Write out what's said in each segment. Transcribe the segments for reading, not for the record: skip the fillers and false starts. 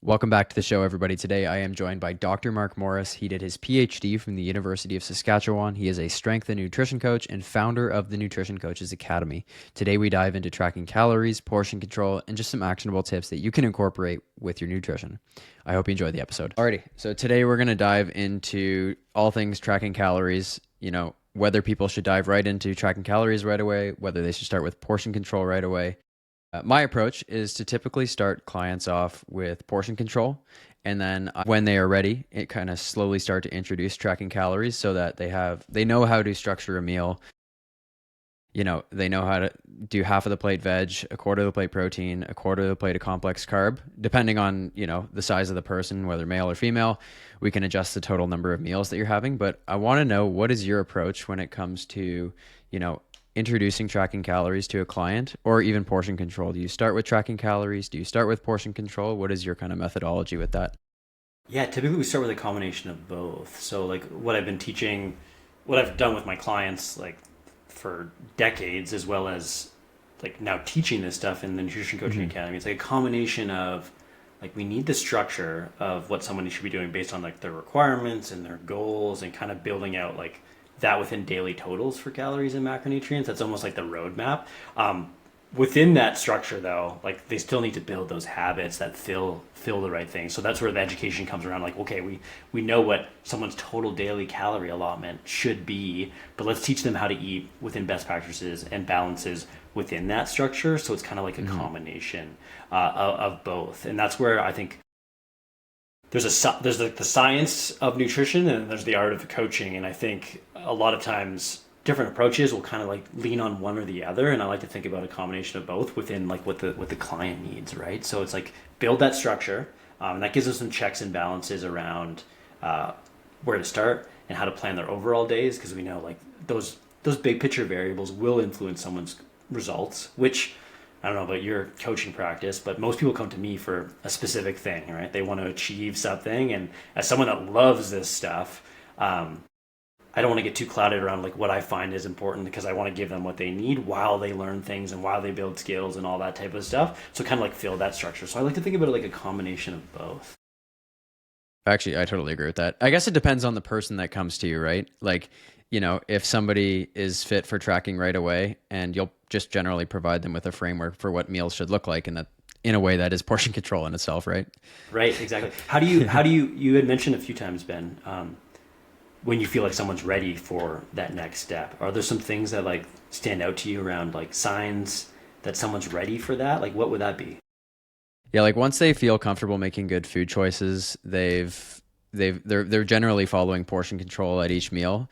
Welcome back to the show, everybody. Today I am joined by Dr. Marc Morris. He did his PhD from the University of Saskatchewan. He is a strength and nutrition coach and founder of the Nutrition Coaches Academy. Today we dive into tracking calories, portion control, and just some actionable tips that you can incorporate with your nutrition. I hope you enjoyed the episode. Alrighty, so today we're going to dive into all things tracking calories, whether people should dive right into tracking calories right away, whether they should start with portion control right away. My approach is to typically start clients off with portion control, and then when they are ready, it kind of slowly start to introduce tracking calories so that they know how to structure a meal. They know how to do half of the plate veg, a quarter of the plate protein, a quarter of the plate of complex carb, depending on, the size of the person, whether male or female. We can adjust the total number of meals that you're having, but I want to know, what is your approach when it comes to, introducing tracking calories to a client, or even portion control? Do you start with tracking calories? Do you start with portion control? What is your kind of methodology with that? Yeah, typically we start with a combination of both. So like what I've been teaching, what I've done with my clients like for decades, as well as like now teaching this stuff in the Nutrition Coaching Academy. It's like a combination of like, we need the structure of what somebody should be doing based on like their requirements and their goals, and kind of building out like that within daily totals for calories and macronutrients. That's almost like the roadmap. Within that structure, though, like they still need to build those habits that fill the right thing. So that's where the education comes around. Like, okay, we know what someone's total daily calorie allotment should be, but let's teach them how to eat within best practices and balances within that structure. So it's kind of like a combination of both, and that's where I think there's like the science of nutrition, and there's the art of the coaching. And I think a lot of times different approaches will kind of like lean on one or the other, and I like to think about a combination of both within like what the client needs, right? So it's like build that structure, and that gives us some checks and balances around where to start and how to plan their overall days, because we know like those big picture variables will influence someone's results, which I don't know about your coaching practice, but most people come to me for a specific thing, right? They want to achieve something. And as someone that loves this stuff, I don't want to get too clouded around like what I find is important, because I want to give them what they need while they learn things and while they build skills and all that type of stuff. So kind of like fill that structure. So I like to think about it like a combination of both. Actually, I totally agree with that. I guess it depends on the person that comes to you, right? Like, if somebody is fit for tracking right away, and you'll just generally provide them with a framework for what meals should look like, and that in a way that is portion control in itself, right? Right, exactly. How do you had mentioned a few times, Ben, when you feel like someone's ready for that next step, are there some things that like stand out to you around like signs that someone's ready for that? Like what would that be? Yeah, like once they feel comfortable making good food choices, they're generally following portion control at each meal.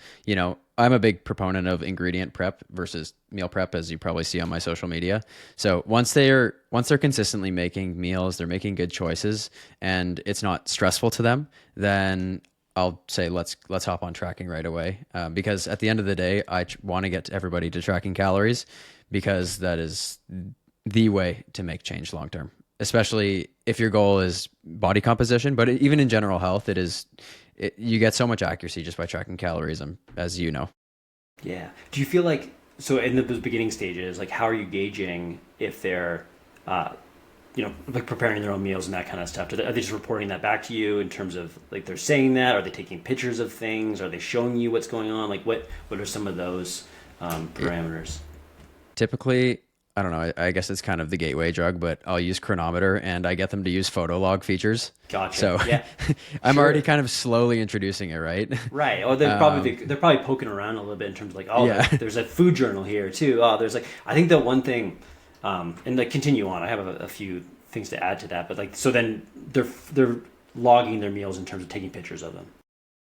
I'm a big proponent of ingredient prep versus meal prep, as you probably see on my social media. So once they're consistently making meals, they're making good choices, and it's not stressful to them, then I'll say let's hop on tracking right away. Because at the end of the day, I want to get everybody to tracking calories, because that is the way to make change long term, especially if your goal is body composition. But even in general health, you get so much accuracy just by tracking calories, as you know. Yeah. Do you feel like, so in those beginning stages, like how are you gauging if they're, like preparing their own meals and that kind of stuff? Are they just reporting that back to you in terms of like they're saying that? Are they taking pictures of things? Are they showing you what's going on? Like what are some of those parameters? Typically, I don't know, I guess it's kind of the gateway drug, but I'll use Chronometer, and I get them to use photo log features. Gotcha. So yeah, I'm already kind of slowly introducing it, right? Right. Or they're probably poking around a little bit in terms of like, oh, Yeah. there's a food journal here too. Oh, there's like, I think the one thing, and like continue on, I have a few things to add to that, but like, so then they're logging their meals in terms of taking pictures of them.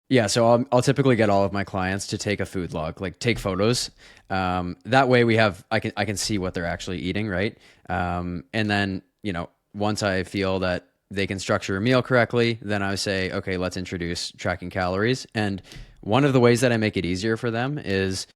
Yeah, so I'll typically get all of my clients to take a food log, like take photos. That way I can see what they're actually eating, right? And then, once I feel that they can structure a meal correctly, then I say, okay, let's introduce tracking calories. And one of the ways that I make it easier for them is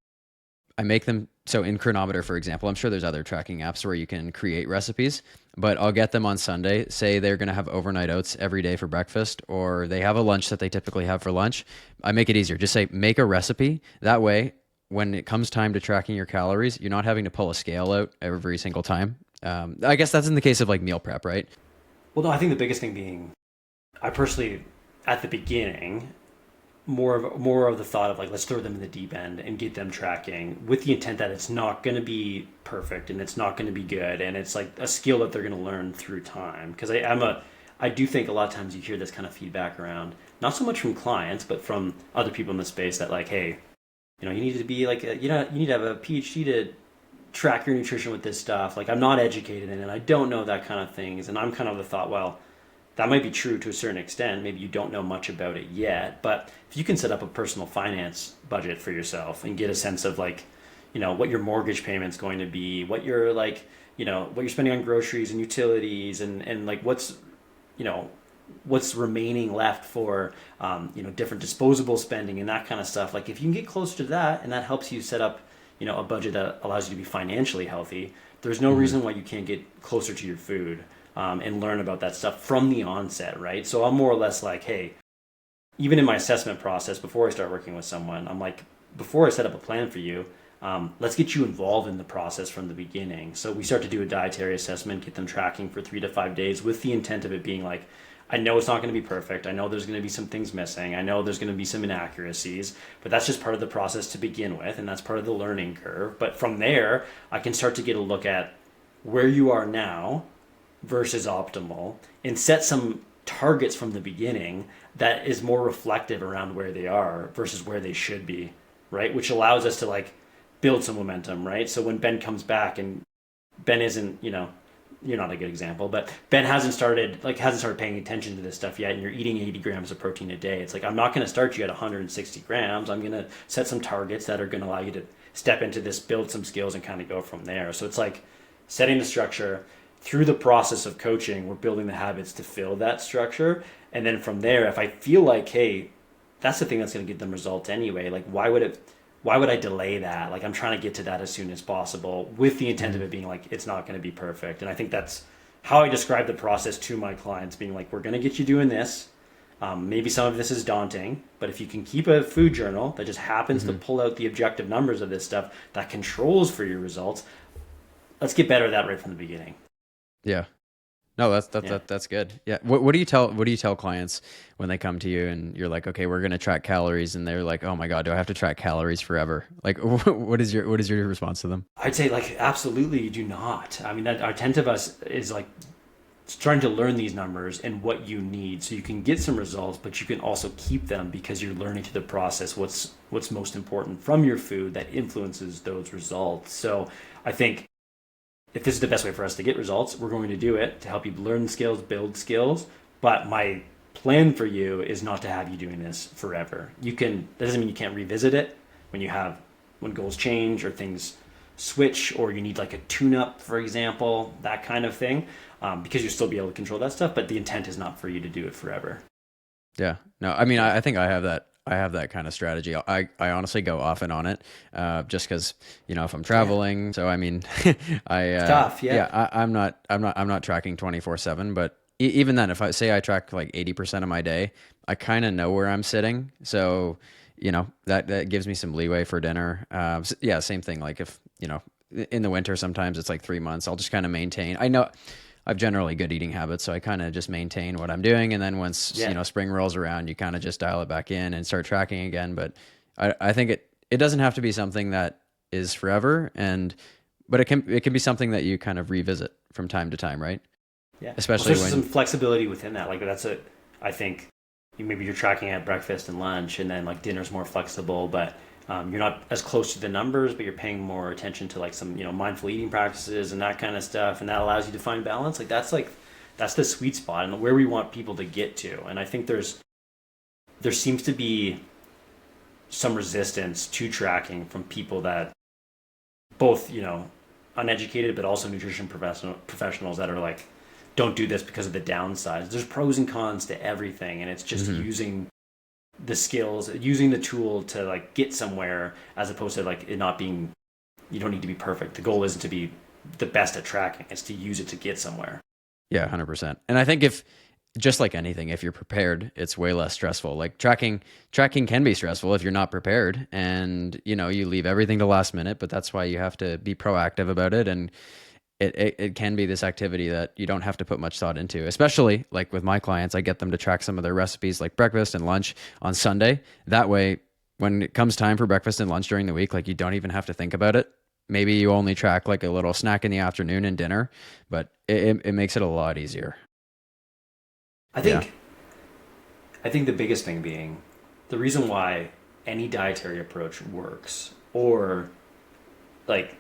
I make them, so in Chronometer, for example, I'm sure there's other tracking apps where you can create recipes, but I'll get them on Sunday, say they're going to have overnight oats every day for breakfast, or they have a lunch that they typically have for lunch. I make it easier. Just say, make a recipe. That way, when it comes time to tracking your calories, you're not having to pull a scale out every single time. I guess that's in the case of like meal prep, right? Well, no, I think the biggest thing being, I personally, at the beginning, more of the thought of like, let's throw them in the deep end and get them tracking with the intent that it's not going to be perfect and it's not going to be good, and it's like a skill that they're going to learn through time. Because I do think a lot of times you hear this kind of feedback around, not so much from clients, but from other people in the space that like, hey, you need to be like, you need to have a PhD to track your nutrition with this stuff. Like, I'm not educated in it. I don't know that kind of things. And I'm kind of the thought, well, that might be true to a certain extent. Maybe you don't know much about it yet, but if you can set up a personal finance budget for yourself and get a sense of like, what your mortgage payment's going to be, what you're like, what you're spending on groceries and utilities, and like what's remaining left for different disposable spending and that kind of stuff. Like, if you can get closer to that and that helps you set up a budget that allows you to be financially healthy, there's no reason why you can't get closer to your food, and learn about that stuff from the onset, right? So I'm more or less like, hey, even in my assessment process before I start working with someone, I'm like, before I set up a plan for you, let's get you involved in the process from the beginning. So we start to do a dietary assessment, get them tracking for 3 to 5 days with the intent of it being like, I know it's not going to be perfect. I know there's going to be some things missing. I know there's going to be some inaccuracies, but that's just part of the process to begin with, and that's part of the learning curve. But from there, I can start to get a look at where you are now versus optimal and set some targets from the beginning that is more reflective around where they are versus where they should be, right? Which allows us to like build some momentum, right? So when Ben comes back and Ben isn't, you're not a good example, but Ben hasn't started paying attention to this stuff yet, and you're eating 80 grams of protein a day. It's like, I'm not going to start you at 160 grams. I'm going to set some targets that are going to allow you to step into this, build some skills, and kind of go from there. So it's like setting the structure. Through the process of coaching, we're building the habits to fill that structure. And then from there, if I feel like, hey, that's the thing that's going to get them results anyway, like why would I delay that? Like, I'm trying to get to that as soon as possible with the intent of it being like, it's not going to be perfect. And I think that's how I describe the process to my clients, being like, we're going to get you doing this. Maybe some of this is daunting, but if you can keep a food journal that just happens to pull out the objective numbers of this stuff that controls for your results, let's get better at that right from the beginning. Yeah. No, that's good. Yeah. What do you tell clients when they come to you and you're like, okay, we're going to track calories, and they're like, oh my God, do I have to track calories forever? Like, what is your response to them? I'd say like, absolutely, you do not. I mean, that our intent of us is like trying to learn these numbers and what you need so you can get some results, but you can also keep them because you're learning through the process what's most important from your food that influences those results. So I think if this is the best way for us to get results, we're going to do it to help you learn skills, build skills. But my plan for you is not to have you doing this forever. That doesn't mean you can't revisit it when goals change or things switch, or you need like a tune-up, for example, that kind of thing, because you'll still be able to control that stuff. But the intent is not for you to do it forever. Yeah. No, I mean, I think I have that kind of strategy. I honestly go off and on it, just because, if I'm traveling. So I mean, It's tough. Yeah. yeah, I'm not tracking 24/7, but even then, if I say I track like 80% of my day, I kind of know where I'm sitting. So, that gives me some leeway for dinner. Yeah, same thing. Like if, in the winter, sometimes it's like 3 months, I'll just kind of maintain. I know I've generally good eating habits, so I kind of just maintain what I'm doing. And then once, spring rolls around, you kind of just dial it back in and start tracking again. But I think it doesn't have to be something that is forever, but it can be something that you kind of revisit from time to time, right? Yeah. Especially there's when some flexibility within that. Like I think maybe you're tracking at breakfast and lunch, and then like dinner's more flexible, but you're not as close to the numbers, but you're paying more attention to like some, mindful eating practices and that kind of stuff. And that allows you to find balance. That's the sweet spot and where we want people to get to. And I think there seems to be some resistance to tracking from people that both, uneducated, but also nutrition professionals that are like, don't do this because of the downsides. There's pros and cons to everything. And it's just using the skills, using the tool to like get somewhere, as opposed to like it not being, you don't need to be perfect. The goal isn't to be the best at tracking. It's to use it to get somewhere. Yeah, 100%. And I think just like anything, if you're prepared, it's way less stressful. Like tracking can be stressful if you're not prepared, and you leave everything to last minute, but that's why you have to be proactive about it. And it can be this activity that you don't have to put much thought into, especially like with my clients. I get them to track some of their recipes like breakfast and lunch on Sunday. That way, when it comes time for breakfast and lunch during the week, like you don't even have to think about it. Maybe you only track like a little snack in the afternoon and dinner, but it makes it a lot easier. I Yeah. think I think the biggest thing being the reason why any dietary approach works, or like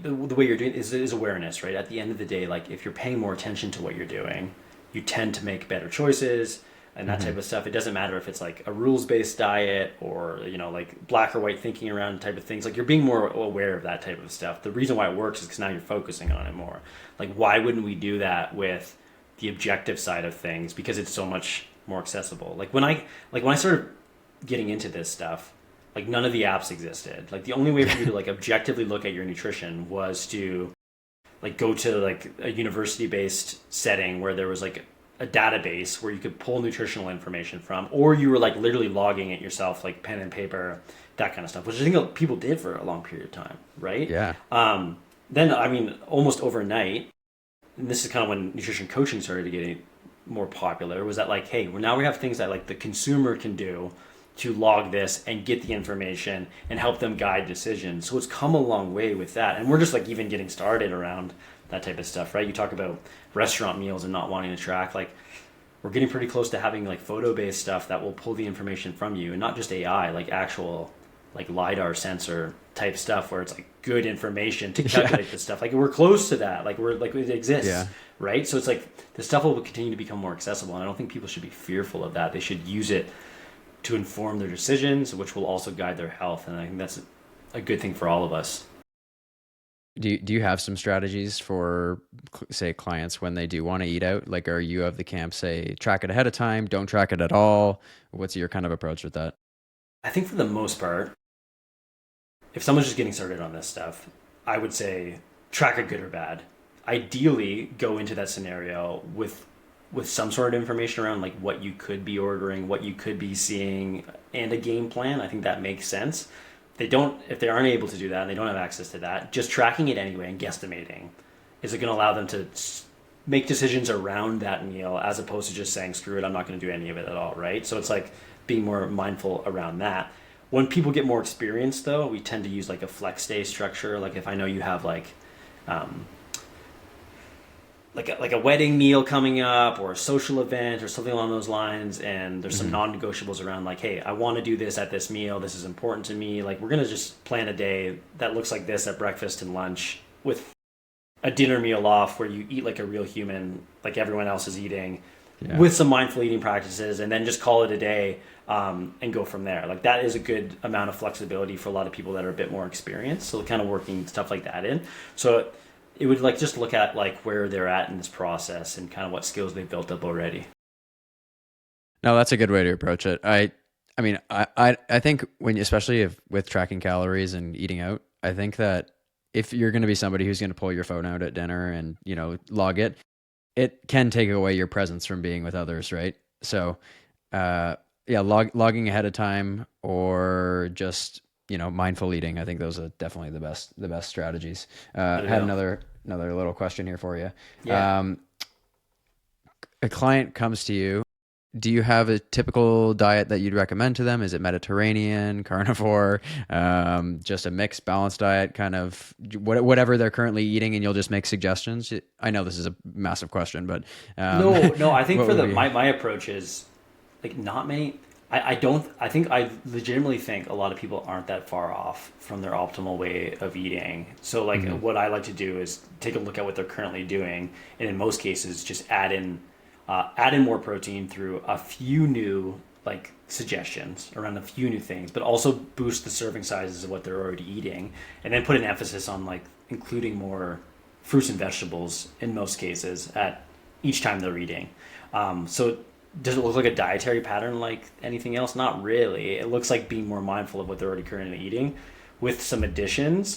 the way you're doing is awareness, right? At the end of the day, like if you're paying more attention to what you're doing, you tend to make better choices and that Hmm. type of stuff. It doesn't matter if it's like a rules based diet or, like black or white thinking around type of things. Like you're being more aware of that type of stuff. The reason why it works is because now you're focusing on it more. Like, why wouldn't we do that with the objective side of things? Because it's so much more accessible. Like when I started getting into this stuff, like none of the apps existed. Like the only way for you to like objectively look at your nutrition was to like go to like a university based setting where there was like a database where you could pull nutritional information from, or you were like literally logging it yourself, like pen and paper, that kind of stuff, which I think people did for a long period of time, right? Yeah. Then, I mean, almost overnight, and this is kind of when nutrition coaching started to get more popular, was that like, hey, well, now we have things that like the consumer can do to log this and get the information and help them guide decisions. So it's come a long way with that. And we're just like even getting started around that type of stuff, right? You talk about restaurant meals and not wanting to track, like we're getting pretty close to having like photo based stuff that will pull the information from you, and not just AI, like actual like LiDAR sensor type stuff where it's like good information to Yeah. calculate this stuff. Like we're close to that. Like we're like it exists, Yeah. right? So it's like the stuff will continue to become more accessible, and I don't think people should be fearful of that. They should use it to inform their decisions, which will also guide their health. And I think that's a good thing for all of us. Do you have some strategies for say clients when they do want to eat out? Like, are you of the camp say track it ahead of time, don't track it at all? What's your kind of approach with that? I think for the most part, if someone's just getting started on this stuff, I would say track it good or bad. Ideally, go into that scenario with some sort of information around like what you could be ordering, what you could be seeing, and a game plan. I think that makes sense. They don't If they aren't able to do that and they don't have access to that, just tracking it anyway and guesstimating is it going to allow them to make decisions around that meal as opposed to just saying screw it, I'm not going to do any of it at all, right? So it's like being more mindful around that. When people get more experience though, we tend to use like a flex day structure. Like if I know you have um, like a wedding meal coming up or a social event or something along those lines, and there's some Hmm. non-negotiables around like, hey, I want to do this at this meal, this is important to me, like we're going to just plan a day that looks like this at breakfast and lunch, with a dinner meal off where you eat like a real human, like everyone else is eating, Yeah. with some mindful eating practices, and then just call it a day, and go from there. Like that is a good amount of flexibility for a lot of people that are a bit more experienced. So kind of working stuff like that in. So it would like just look at like where they're at in this process and kind of what skills they've built up already. No, that's a good way to approach it. I mean, I think when, especially if with tracking calories and eating out, I think that if you're going to be somebody who's going to pull your phone out at dinner and, log it, it can take away your presence from being with others, right? So, yeah, logging ahead of time or just, mindful eating. I think those are definitely the best strategies. There I you had go. another little question here for you. Yeah. Um, a client comes to you. Do you have a typical diet that you'd recommend to them? Is it Mediterranean, carnivore, just a mixed, balanced diet, kind of whatever they're currently eating, and you'll just make suggestions? I know this is a massive question, but No, I think what for would the be? my approach is like not many. I don't I think I legitimately think a lot of people aren't that far off from their optimal way of eating. So like Hmm. what I like to do is take a look at what they're currently doing, and in most cases just add in more protein through a few new like suggestions around a few new things, but also boost the serving sizes of what they're already eating, and then put an emphasis on like including more fruits and vegetables in most cases at each time they're eating. So does it look like a dietary pattern like anything else? Not really. It looks like being more mindful of what they're already currently eating with some additions.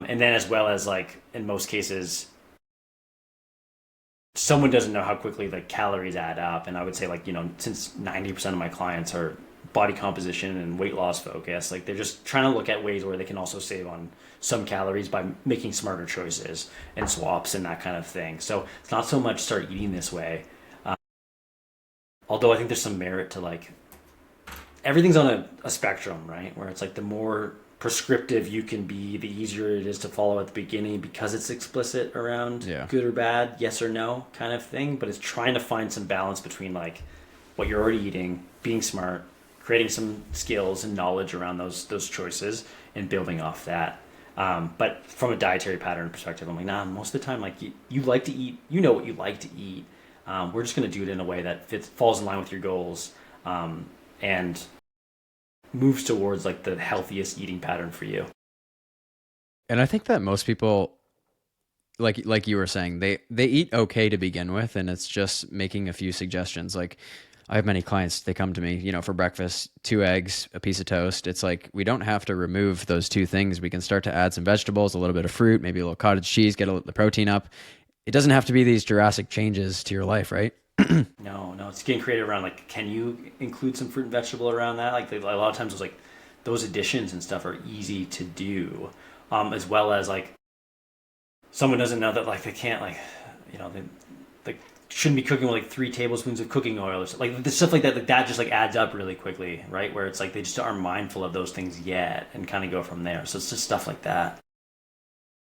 And then as well as like in most cases, someone doesn't know how quickly the calories add up. And I would say like, since 90% of my clients are body composition and weight loss focus. Like they're just trying to look at ways where they can also save on some calories by making smarter choices and swaps and that kind of thing. So it's not so much start eating this way. Although I think there's some merit to like everything's on a spectrum, right? Where it's like the more prescriptive you can be, the easier it is to follow at the beginning because it's explicit around good or bad, yes or no kind of thing. But it's trying to find some balance between like what you're already eating, being smart, creating some skills and knowledge around those choices and building off that. But from a dietary pattern perspective, I'm like, nah, most of the time, like you like to eat, you know what you like to eat. We're just going to do it in a way that falls in line with your goals and moves towards like the healthiest eating pattern for you. And I think that most people, like you were saying, they eat okay to begin with, and it's just making a few suggestions. Like I have many clients, they come to me, for breakfast, 2 eggs, a piece of toast. It's like, we don't have to remove those 2 things. We can start to add some vegetables, a little bit of fruit, maybe a little cottage cheese, get the protein up. It doesn't have to be these drastic changes to your life, right? No, it's getting creative around like, can you include some fruit and vegetable around that? Like a lot of times, it's like those additions and stuff are easy to do, as well as like someone doesn't know that like they can't they shouldn't be cooking with like 3 tablespoons of cooking oil or something. Like the stuff like that just like adds up really quickly, right? Where it's like they just aren't mindful of those things yet and kind of go from there. So it's just stuff like that.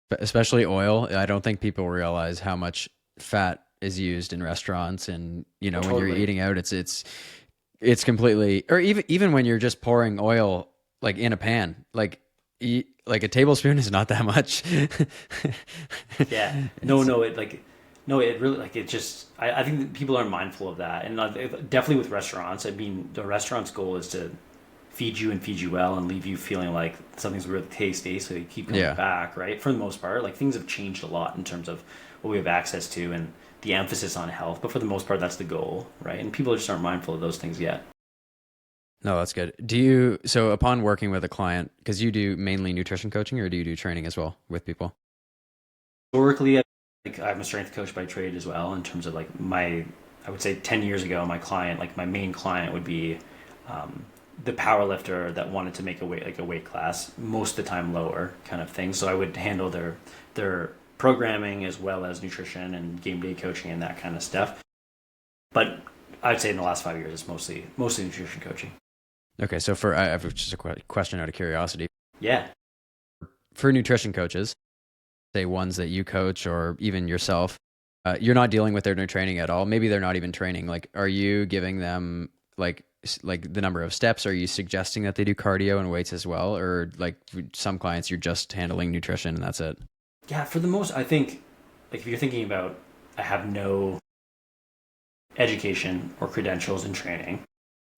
But especially oil, I don't think people realize how much fat is used in restaurants, and when you're eating out, it's completely, or even when you're just pouring oil like in a pan, like a tablespoon is not that much. Yeah, it really like it just. I think that people are mindful of that, and definitely with restaurants. I mean, the restaurant's goal is to feed you well and leave you feeling like something's really tasty, so you keep coming back, right? For the most part, like things have changed a lot in terms of what we have access to and the emphasis on health, but for the most part, that's the goal, right? And people just aren't mindful of those things yet. No, that's good. So upon working with a client, because you do mainly nutrition coaching, or do you do training as well with people? Historically, I'm a strength coach by trade as well, in terms of like I would say 10 years ago, my main client would be the power lifter that wanted to make a weight class, most of the time lower kind of thing. So I would handle their programming as well as nutrition and game day coaching and that kind of stuff. But I'd say in the last 5 years, it's mostly nutrition coaching. Okay, so I have just a question out of curiosity. Yeah. For nutrition coaches, say ones that you coach or even yourself, you're not dealing with their training at all. Maybe they're not even training. Like, are you giving them like the number of steps? Are you suggesting that they do cardio and weights as well? Or like some clients, you're just handling nutrition and that's it? Yeah, for the most, I think, like if you're thinking about, I have no education or credentials in training,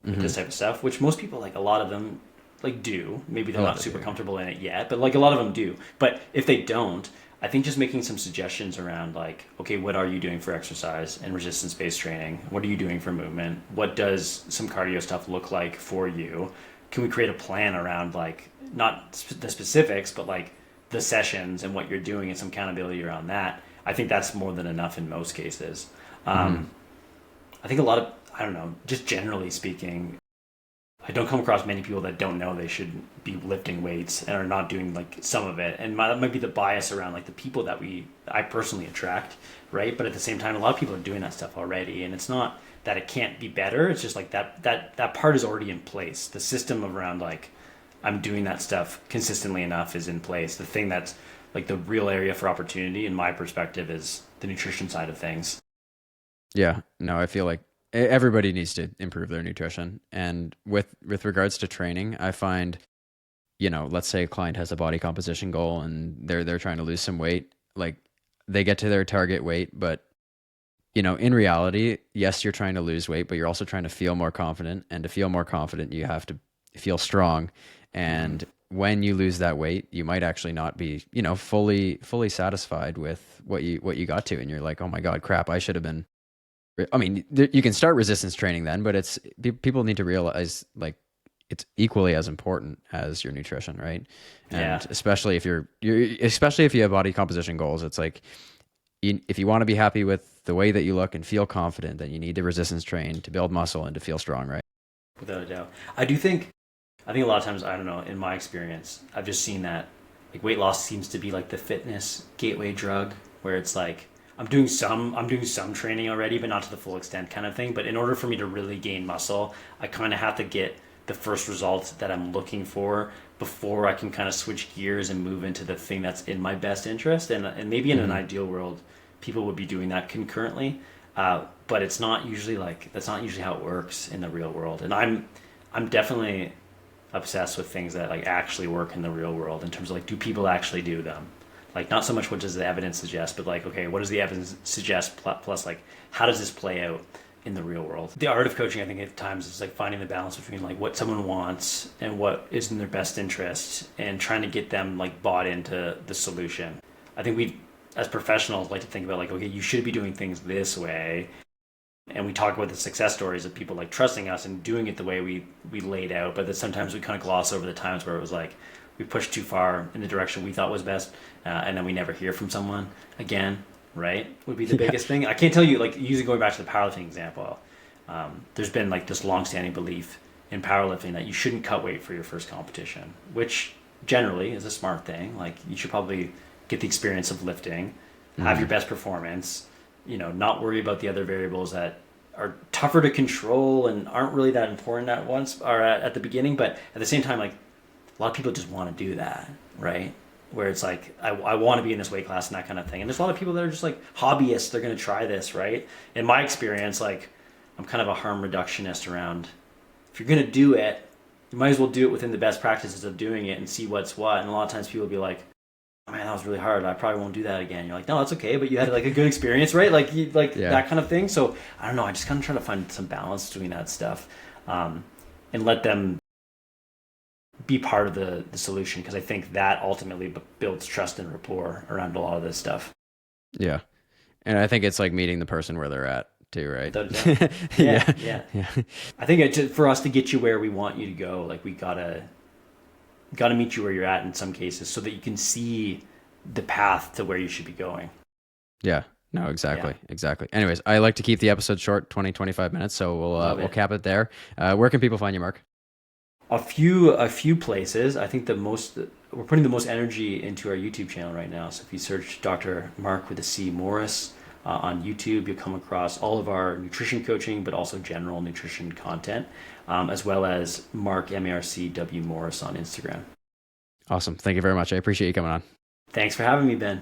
this type of stuff, which most people, like a lot of them, like do. Maybe they're not super comfortable in it yet, but like a lot of them do. But if they don't, I think just making some suggestions around like, okay, what are you doing for exercise and resistance-based training? What are you doing for movement? What does some cardio stuff look like for you? Can we create a plan around like, not the specifics, but like the sessions and what you're doing and some accountability around that? I think that's more than enough in most cases. I think a lot of, I don't know, just generally speaking, I don't come across many people that don't know they should be lifting weights and are not doing like some of it. And that might be the bias around like the people that I personally attract, right? But at the same time, a lot of people are doing that stuff already. And it's not that it can't be better. It's just like that part is already in place. The system around like, I'm doing that stuff consistently enough is in place. The thing that's like the real area for opportunity in my perspective is the nutrition side of things. Yeah, no, I feel like everybody needs to improve their nutrition. And with regards to training, I find, let's say a client has a body composition goal and they're trying to lose some weight, like they get to their target weight, but in reality, yes, you're trying to lose weight, but you're also trying to feel more confident. And to feel more confident, you have to feel strong. And when you lose that weight, you might actually not be, fully satisfied with what you got to. And you're like, oh my God, crap, I should have been. I mean, you can start resistance training then, but people need to realize like it's equally as important as your nutrition, right? And especially if especially if you have body composition goals, it's like if you want to be happy with the way that you look and feel confident, then you need to resistance train to build muscle and to feel strong, right? Without a doubt. I think a lot of times, I don't know, in my experience, I've just seen that like weight loss seems to be like the fitness gateway drug where it's like I'm doing some training already, but not to the full extent kind of thing. But in order for me to really gain muscle, I kind of have to get the first results that I'm looking for before I can kind of switch gears and move into the thing that's in my best interest. And maybe in an Hmm. ideal world, people would be doing that concurrently. But it's not usually like that's not usually how it works in the real world. And I'm definitely obsessed with things that like actually work in the real world in terms of like do people actually do them, like not so much what does the evidence suggest, but like okay, what does the evidence suggest plus like how does this play out in the real world. The art of coaching, I think, at times is like finding the balance between like what someone wants and what is in their best interest and trying to get them like bought into the solution. I think we as professionals like to think about like okay, you should be doing things this way, and we talk about the success stories of people like trusting us and doing it the way we laid out, but that sometimes we kind of gloss over the times where it was like we pushed too far in the direction we thought was best, and then we never hear from someone again. Right, would be the Yeah. biggest thing. I can't tell you like using going back to the powerlifting example. There's been like this long-standing belief in powerlifting that you shouldn't cut weight for your first competition, which generally is a smart thing. Like you should probably get the experience of lifting, have Hmm. your best performance, not worry about the other variables that are tougher to control and aren't really that important at once or at the beginning. But at the same time, like a lot of people just want to do that, right? Where it's like, I want to be in this weight class and that kind of thing. And there's a lot of people that are just like hobbyists. They're going to try this, right? In my experience, like I'm kind of a harm reductionist around if you're going to do it, you might as well do it within the best practices of doing it and see what's what. And a lot of times people will be like, oh, man, that was really hard. I probably won't do that again. You're like, no, that's okay. But you had like a good experience, right? Like, Yeah. that kind of thing. So I don't know. I just kind of try to find some balance doing that stuff, and let them be part of the solution because I think that ultimately builds trust and rapport around a lot of this stuff. Yeah. And I think it's like meeting the person where they're at too, right? Without a doubt. Yeah, Yeah. yeah. Yeah. I think for us to get you where we want you to go, like we gotta meet you where you're at in some cases, so that you can see the path to where you should be going. Yeah. No, Yeah, exactly. Exactly. Anyways, I like to keep the episode short, 20, 25 minutes. So love we'll it. cap it there. Where can people find you, Mark? A few places. I think we're putting the most energy into our YouTube channel right now. So if you search Dr. Mark with a C Morris on YouTube, you'll come across all of our nutrition coaching, but also general nutrition content, as well as Mark MARCW Morris on Instagram. Awesome. Thank you very much. I appreciate you coming on. Thanks for having me, Ben.